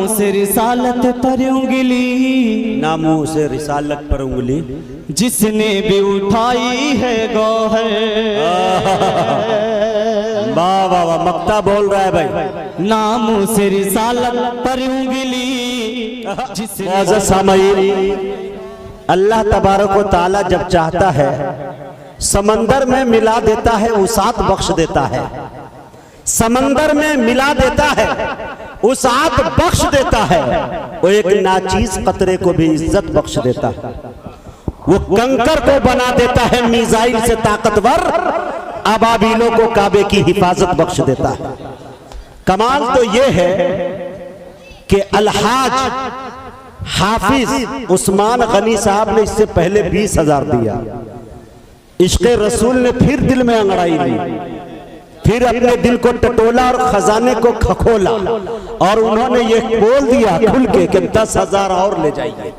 से रिसालत पर उंगली, नामों से रिसालत पर उंगली, जिसने भी उठाई है गौहर। वाह वाह वाह, मक्ता बोल रहा है भाई। नामों से रिसालत पर उंगली, जिसने सामईन, अल्लाह तबारक व तआला जब चाहता है समंदर में मिला देता है, उसात बख्श देता है। समंदर में मिला देता है, उसात बख्श देता है। वो एक नाचीज कतरे को भी इज्जत बख्श देता है। वो कंकर को बना देता है मिसाइल से ताकतवर, अबाबीलों को काबे की हिफाजत बख्श देता है। कमाल तो ये है कि अलहाज हाफिज उस्मान गनी साहब ने इससे पहले 20,000 दिया। इश्क़े रसूल ने फिर दिल में अंगड़ाई ली, फिर अपने दिल को टटोला और खजाने को खखोला, और उन्होंने ये बोल दिया खुल के कि 10,000 और ले जाइए।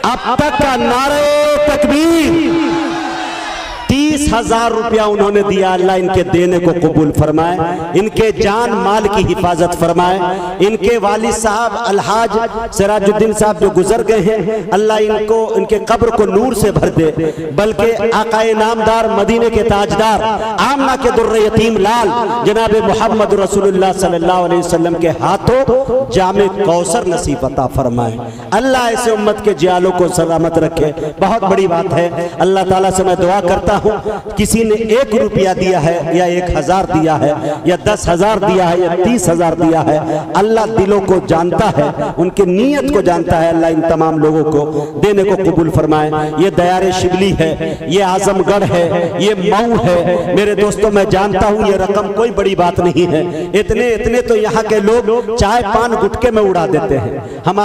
अब तक का नारे तकबीर, 30,000 रुपया उन्होंने दिया। अल्लाह इनके देने को कबूल फरमाए, इनके जान माल की हिफाजत फरमाए। इनके वालिद साहब अलहाज सिराजुद्दीन साहब जो गुजर गए हैं, अल्लाह इनको इनके कब्र को नूर से भर दे। बल्कि आकाए नामदार मदीने के ताजदार आमना के दुर्रे यतीम लाल जनाब मोहम्मद रसूलुल्लाह सल्लल्लाहु अलैहि वसल्लम के हाथों जामे कौसर नसीब अता फरमाए। अल्लाह ऐसे उम्मत के जियालों को सलामत रखे। बहुत बड़ी बात है। अल्लाह ताला से मैं दुआ करता हूँ, किसी ने 1 रुपया दिया है या 1,000 दिया है या 10,000 दिया है या 30,000 दिया है, अल्लाह दिलों को जानता है, उनकी नीयत को जानता है। अल्लाह इन तमाम लोगों को देने को कबूल फरमाए। ये दयारे शिबली है, ये आजमगढ़ है, ये मऊ है। मेरे दोस्तों, मैं जानता हूँ ये रकम कोई बड़ी बात नहीं है। इतने तो यहाँ के लोग चाय पान गुटके में उड़ा देते हैं। हम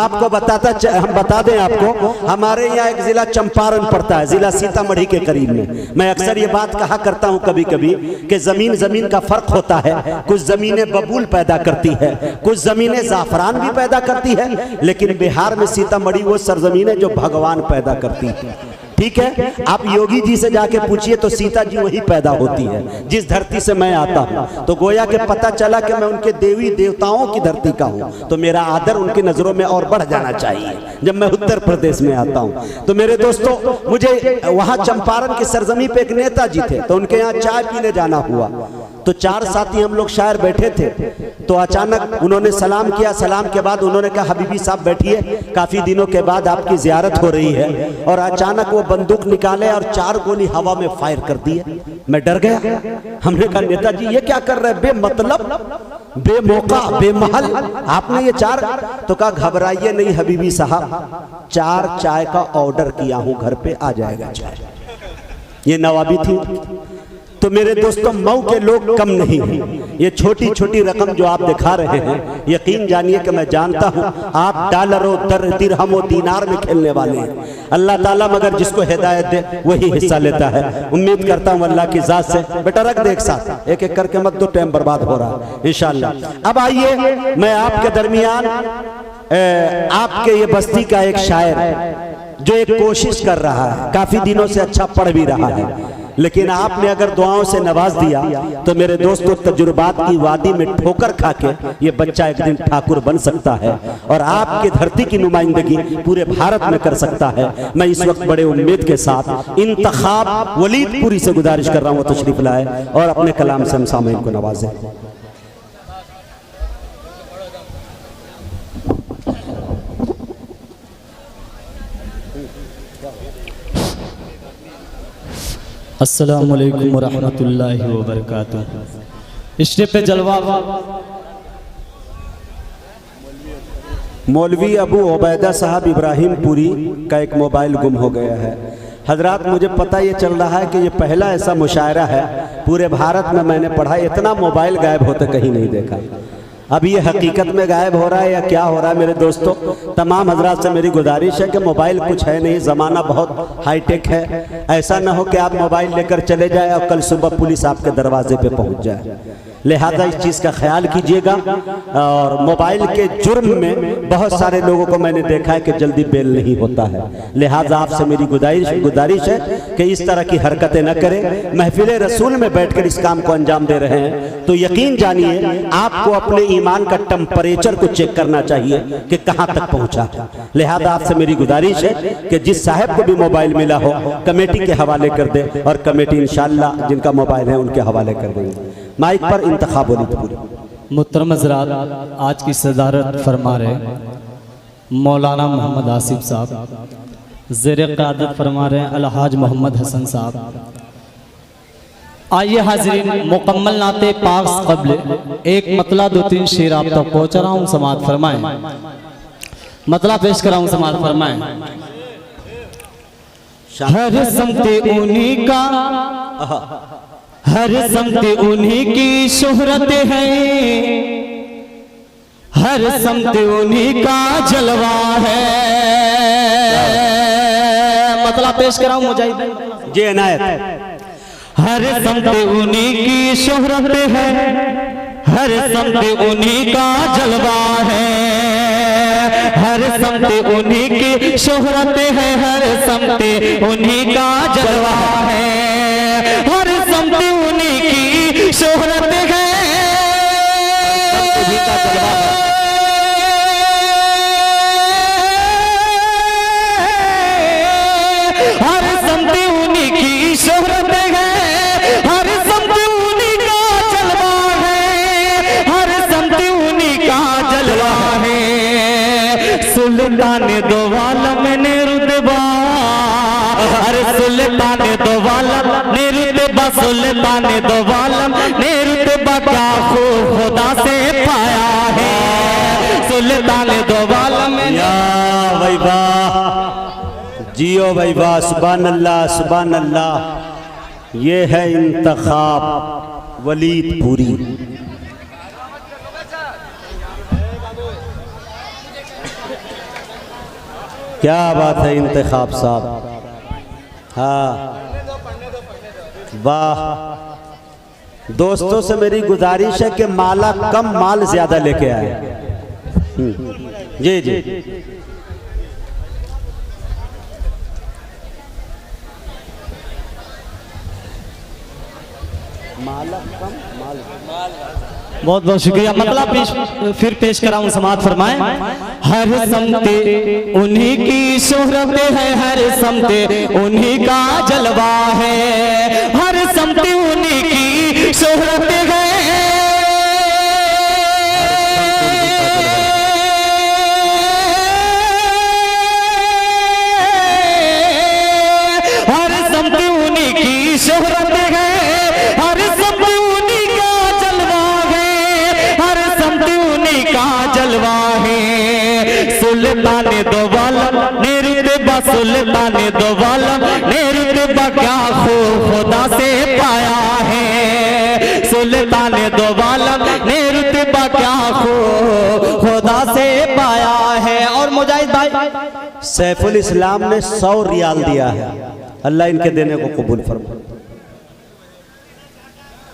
बता दें आपको, हमारे यहाँ एक जिला चंपारण पड़ता है, जिला सीतामढ़ी के करीब में। मैं अक्सर ये बात कहा करता हूं कभी कभी कि जमीन का फर्क होता है। कुछ जमीनें बबूल पैदा करती है, कुछ जमीनें जाफरान भी पैदा करती है, लेकिन बिहार में सीतामढ़ी वो सरजमीन है जो भगवान पैदा करती है। ठीक है, आप योगी जी से जाके पूछिए तो सीता जी वही पैदा होती है जिस धरती से मैं आता हूँ। तो गोया के पता चला कि मैं उनके देवी देवताओं की धरती का हूँ, तो मेरा आदर उनकी नजरों में और बढ़ जाना चाहिए जब मैं उत्तर प्रदेश में आता हूँ। तो मेरे दोस्तों, मुझे वहाँ चंपारण की सरजमी पे एक नेताजी थे, तो उनके यहाँ चाय पीने जाना हुआ। तो 4 साथी हम लोग शायर बैठे थे, तो अचानक उन्होंने सलाम किया। सलाम के बाद उन्होंने कहा, हबीबी साहब बैठिए, काफी दिनों के बाद आपकी जियारत हो रही है। और अचानक वो बंदूक निकाले और 4 गोली हवा में फायर कर दिए। मैं डर गया। हमने कहा, नेताजी ये क्या कर रहे हैं, बेमतलब, बेमौका, बेमहल आपने ये 4। तो कहा, घबराइए नहीं हबीबी साहब, 4 चाय का ऑर्डर किया हूं, घर पे आ जाएगा चाय। ये नवाबी थी। तो मेरे दोस्तों, मऊ के लोग कम नहीं हैं। ये छोटी छोटी रकम जो आप दिखा रहे हैं, यकीन जानिए कि मैं जानता हूं आप डॉलरों, दिरहमों, दीनार में खेलने वाले हैं। अल्लाह ताला मगर जिसको हिदायत दे वही हिस्सा लेता है। उम्मीद करता हूं अल्लाह की जात से। बेटा रख दे एक साथ, एक एक करके मत दो, टाइम बर्बाद हो रहा है इंशाअल्लाह। अब आइए, मैं आपके दरमियान आपके ये बस्ती का एक शायर जो एक कोशिश कर रहा है, काफी दिनों से अच्छा पढ़ भी रहा है, लेकिन आपने अगर दुआओं से नवाज दिया तो मेरे दोस्तों, तजुर्बात की वादी में ठोकर खा के ये बच्चा एक दिन ठाकुर बन सकता है और आपकी धरती की नुमाइंदगी पूरे भारत में कर सकता है। मैं इस वक्त बड़े उम्मीद के साथ इंतखाब वलीदपुरी से गुजारिश कर रहा हूँ, तशरीफ लाए और अपने कलाम से हम सामईन को नवाजें। अस्सलामु अलैकुम वरहमतुल्लाहि वबरकातुहू। स्टेप पे जलवा। मौलवी अबू उबैदा साहब इब्राहिम पुरी का एक मोबाइल गुम हो गया है। हजरात, मुझे पता ये चल रहा है कि ये पहला ऐसा मुशायरा है पूरे भारत में, मैंने पढ़ा इतना मोबाइल गायब होते कहीं नहीं देखा। अब ये हकीकत में गायब हो रहा है या क्या हो रहा है? मेरे दोस्तों, तमाम हजरात से मेरी गुजारिश है कि मोबाइल कुछ है नहीं, ज़माना बहुत हाईटेक है। ऐसा ना हो कि आप मोबाइल लेकर चले जाए और कल सुबह पुलिस आपके दरवाजे पे पहुंच जाए। लिहाजा इस चीज़ का ख्याल कीजिएगा। और मोबाइल के जुर्म में बहुत सारे लोगों को मैंने देखा है कि जल्दी बेल नहीं होता है। लिहाजा आपसे मेरी गुजारिश है कि इस तरह की हरकतें न करें। महफिल रसूल में बैठकर इस काम को अंजाम दे रहे हैं तो यकीन जानिए आपको अपने ईमान का टेम्परेचर को चेक करना चाहिए कि कहाँ तक पहुँचा है। लिहाजा आपसे मेरी गुजारिश है कि जिस साहब को भी मोबाइल मिला हो कमेटी के हवाले कर दे और कमेटी इंशाअल्लाह जिनका मोबाइल है उनके हवाले कर देंगे। माइक पर इंतखाब होनी पूरी। मुहतरम हज़रात, आज की सदारत फरमा रहे मौलाना मोहम्मद आसिफ साहब, ज़ेर क़यादत फरमा रहे अलहाज मोहम्मद हसन साहब। आइए हाज़रीन, मुकम्मल नाते पाक क़ब्ल एक मतला 2-3 शेर आप तक पहुँचा रहा हूँ, समात फरमाएं। मतला पेश कर रहा हूँ, समात फरमाएं। हर समते उन्हीं का, हर समते उन्हीं की शोहरत है, हर समते उन्हीं का जलवा है। मतलब पेश कर रहा हूं मुजाहिद जी इनायत। हर समते उन्हीं की शोहरत है, हर समते उन्हीं का जलवा है, हर समते उन्हीं की शोहरत है, हर समते उन्हीं का जलवा है, हर समते उन्हीं की शोहरत है, हर समते उन्हीं की शोहरत है, हर समते उन्हीं का जलवा है, हर समते उन्हीं का जलवा है। सुल्तान दो आलम ने रुतबा, अरे सुल्तान दो आलम ने रुतबा, सुल्तान दो आलम ने रुतबा क्या खूब खुदा से पाया है। सुल्तान दो आलम या भाई वाह, जियो भाई वाह, सुभान अल्लाह सुभान अल्लाह। ये है इंतखाब वलीद पूरी। क्या बात है इंतखाब साहब, हाँ वाह। दोस्तों से मेरी गुजारिश है कि माला कम माल ज्यादा लेके आए। जी जी माला कम माल। बहुत बहुत शुक्रिया। मतलब फिर पेश कराऊं, समात फरमाएं। हर समते उन्हीं की शोहरत है, हर समते उन्हीं का जलवा है, हर समते उन्हीं की शोहरत है, हर समते उन्हीं की शोहरत है, हर समते उन्हीं का जलवा है, हर समते उन्हीं का जलवा है। सुल्तान दो आलम ने रुतबा, सुल्तान दो आलम ने रुतबा क्या खूब खुदा से पाया है। सुल्तान दो आलम ने रुतबा क्या खूब खुदा से पाया है। और मुजाहिद भाई सैफुल इस्लाम ने 100 रियाल दिया है, अल्लाह इनके देने को कबूल फरमाए।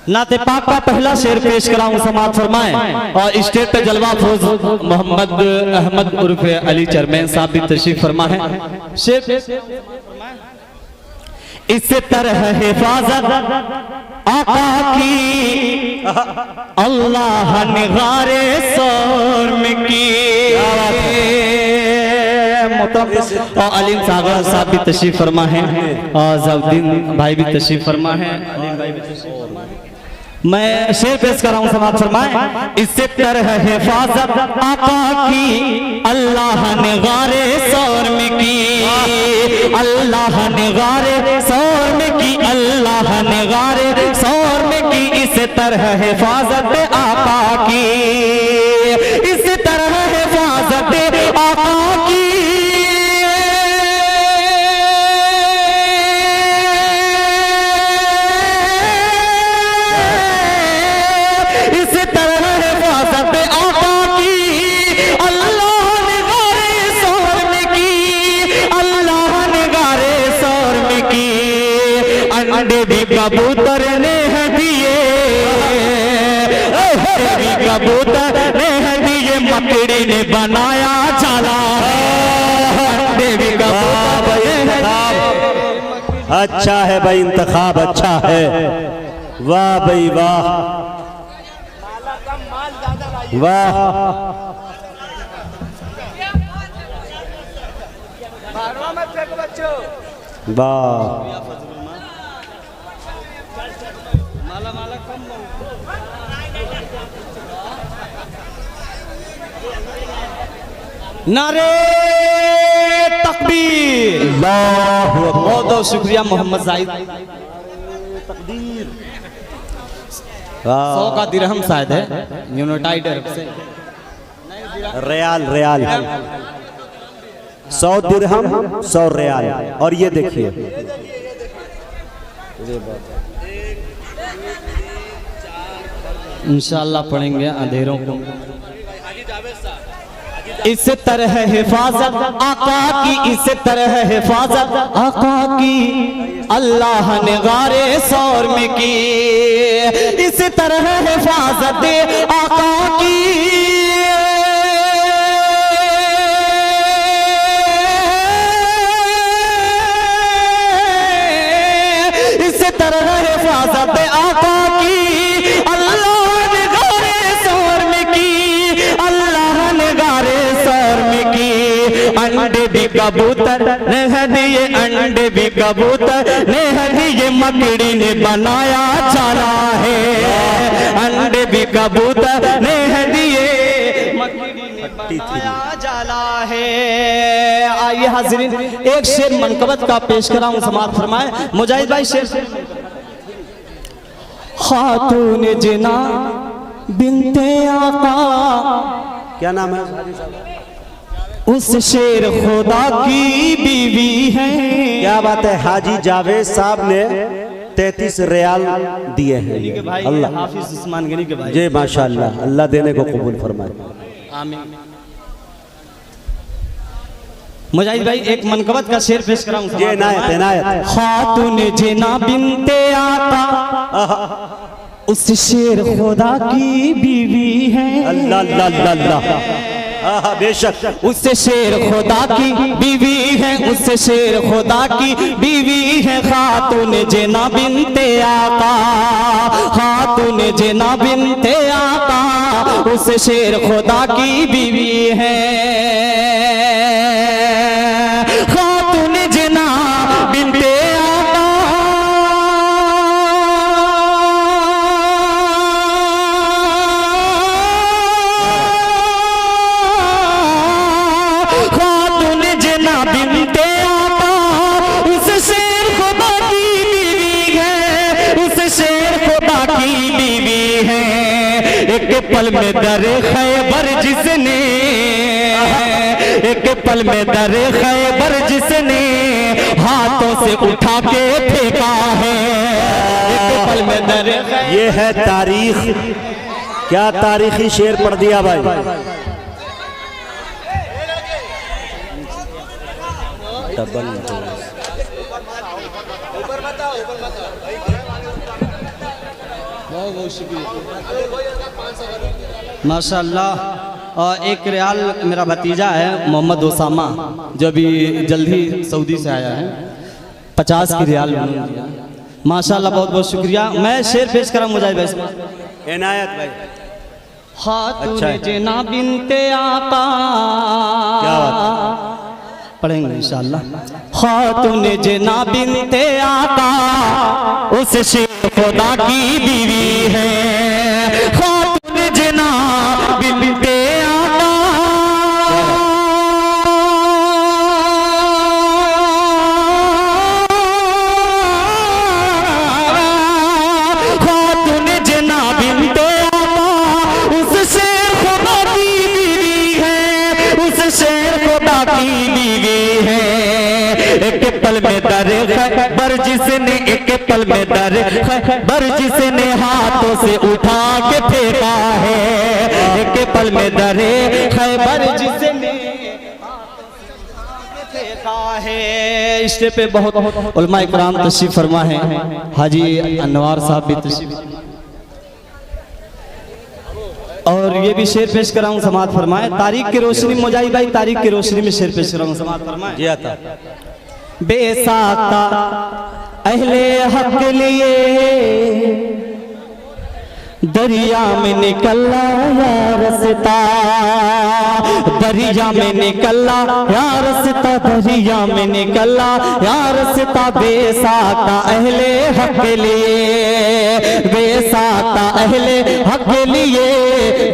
नाते पाक का पहला शेर पेश कराऊं, समात फरमाएं। और स्टेज पे जलवा फौज मोहम्मद अहमद उर्फ अली चरमैन साहब भी तशरीफ फरमा है। शेर इस तरह हिफाजत आका की अल्लाह निगारे शर्म की। और अलीम सागर साहब भी तशरीफ फरमा है, और जबुद्दीन भाई भी तशरीफ फरमा है। मैं शेर पेश कर रहा हूँ, समात फरमाएं। इससे तरह हिफाजत आका की अल्लाह ने गारे शर्म की, अल्लाह ने गारे शर्म की, अल्लाह ने गारे शर्म की। इस तरह हिफाजत आका की, इस तरह हिफाजत आका की, अंडे भी कबूतर ने दिए, मकड़ी ने बनाया जाला है। अंडे भी कबूतर ने अच्छा है भाई, इंतखाब अच्छा है। वाह भाई वाह वाह। वाह नारे तकबीर। बहुत बहुत शुक्रिया मोहम्मद जाहिद। 100 का दिरहम शायद है, यूनाइटेड अरब से। रियाल रियाल 100 दिरहम 100 रियाल। और ये देखिए इंशाअल्लाह पढ़ेंगे अंधेरों को। इस तरह हिफाजत आका की, इस तरह हिफाजत आका की अल्लाह ने गारे सौर में की। इस तरह हिफाजत आका की इस तरह हिफाजत आका की अल्लाह ने गारे सौर में की। अल्लाह ने गारे सौर में की। अंडे भी कबूतर ने दिए, अंडे भी कबूतर ने दिए, मकड़ी ने बनाया जाला है। अंडे भी कबूतर ने दिए, मकड़ी ने बनाया जाला है। आइए हाज़रीन, एक शेर मनकबत का पेश कराऊं, समाअत फरमाए मुजाहिद भाई। शेर खातून जिना बिनते आका, क्या नाम है? उस शेर खुदा की बीवी है। क्या बात है, हाजी जावेद साहब ने 33 रियाल दिए हैं। अल्लाह हाफिज उस्मान गनी के भाई। जी माशाअल्लाह, अल्लाह देने को कबूल फरमाए। आमीन। मुजाहिद भाई एक मनकबत का शेर पेश कराऊं। जी इनायत इनायत। खातून जिना बिनते आका, उस शेर खुदा की बीवी है। अल्लाह अल्लाह अल्लाह। बेशक उस शेर खुदा की बीवी है, उस शेर खुदा की बीवी है। खातून जिना बिनते आका, खातून जिना बिनते आका, उस शेर खुदा की बीवी है। खातून जिना बिनते आका, खातून जिना बिनते आका, उस शेर खुदा की बीवी है, उस शेर खुदा की बीवी है। एक पल में दर खैबर जिसने, एक पल में दर खैबर जिसने हाथों से उठा के फेंका है। एक पल में दर खैबर। ये है तारीख। क्या तारीखी शेर पढ़ दिया भाई। डबल माशाअल्लाह। और एक रियाल मेरा भतीजा है मोहम्मद ओसामा, जो अभी जल्दी सऊदी से आया है, 50 की रियाल उन्होंने दिया। माशाअल्लाह, बहुत बहुत शुक्रिया। मैं शेर पेश करा मुजाहिद भाई। इनायत भाई। खातून अच्छा है। जिना बिनते आका, क्या बात पढ़ेंगे इंशाअल्लाह। खातून जिना बिनते आका, उस शेर खुदा की बीवी है। खातून जिना बिनते आका, खातून जिना बिनते आका, उस शेर खुदा की बीवी है, उस शेर खुदा की बीवी है। एक पल में दर खैबर जिसने, एक पल में दर खैबर जिसने हाथों से उठा के फेंका है। एक पल में दर खैबर जिसने फेंका है। इस पे बहुत उलमा इकराम तशरीफ फरमा है। हाजी अनवार साहब भी तशरीफ। और ये भी शेर पेश कराऊं, समात फरमाए। तारीख की रोशनी मोजाई भाई, तारीख की रोशनी में शेर पेश कराऊं, समात फरमाए। जी आता बेसाता अहले हक लिए दरिया में निकला या रस्ता, दरिया में निकला या रस्ता, दरिया में निकला या रस्ता। बेसाता अहले हक लिए, बेसाता अहले हक लिए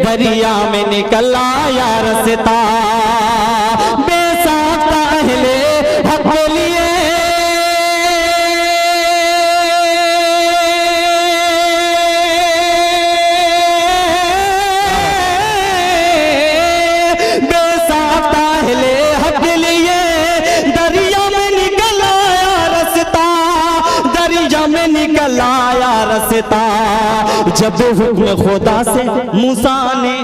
दरिया में निकला या रस्ता। बेसाता अहले हक लिए लाया रस्ता। जब हुक्म खुदा से मूसा ने,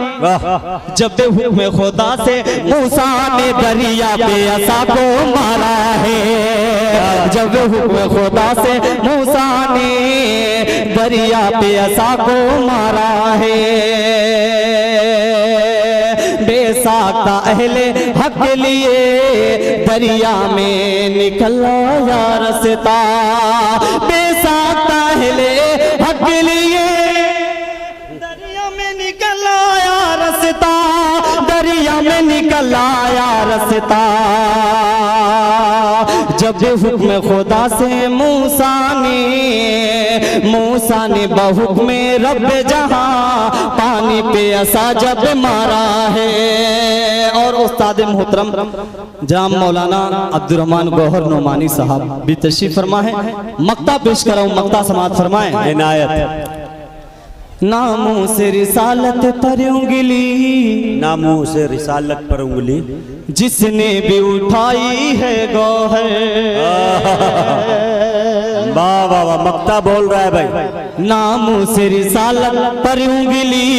जब हुक्म खुदा से मूसा ने दरिया पे असा को मारा है, जब हुक्म खुदा से मूसा ने दरिया पे असा को मारा है। बेसाख्ता अहले हक लिए दरिया में निकला या रस्ता, बेसाख्ता अहले हक लिए दरिया में निकला या रस्ता, दरिया में निकला या रस्ता। जब हुक्म खुदा से मूसा ने बहुक्म रब जहां पानी पे असा जब मारा है। और उस्ताद मोहतरम जनाब मौलाना अब्दुल रहमान गौहर नोमानी साहब भी तशरीफ फरमा है। मक्ता पेश कराऊं, मक्ता समात फरमाए। इनायत नामों से रिसालत पर उंगली, नामों से रिसालत पर उंगली जिसने भी उठाई है गौहर। वाह वाह वाह, मक्ता बोल रहा है भाई। नामों से रिसालत पर उंगली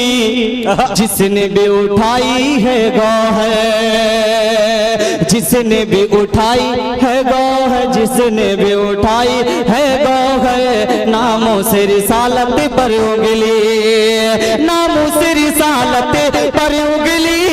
जिसने भी उठाई है गौहर, जिसने भी उठाई है गौहर, जिसने भी उठाई है गौहर। नामों से रिसालत पर उंगली, नामों से रिसालत पर उंगली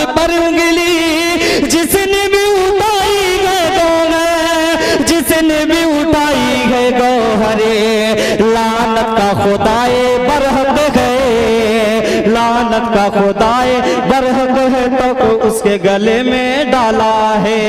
पर उंगली जिसने भी उठाई है गौहर, जिसने भी उठाई है गौहरे। लानत का खुदाए बरहक है, लानत का खुदाए बरहक है तो उसके गले में डाला है।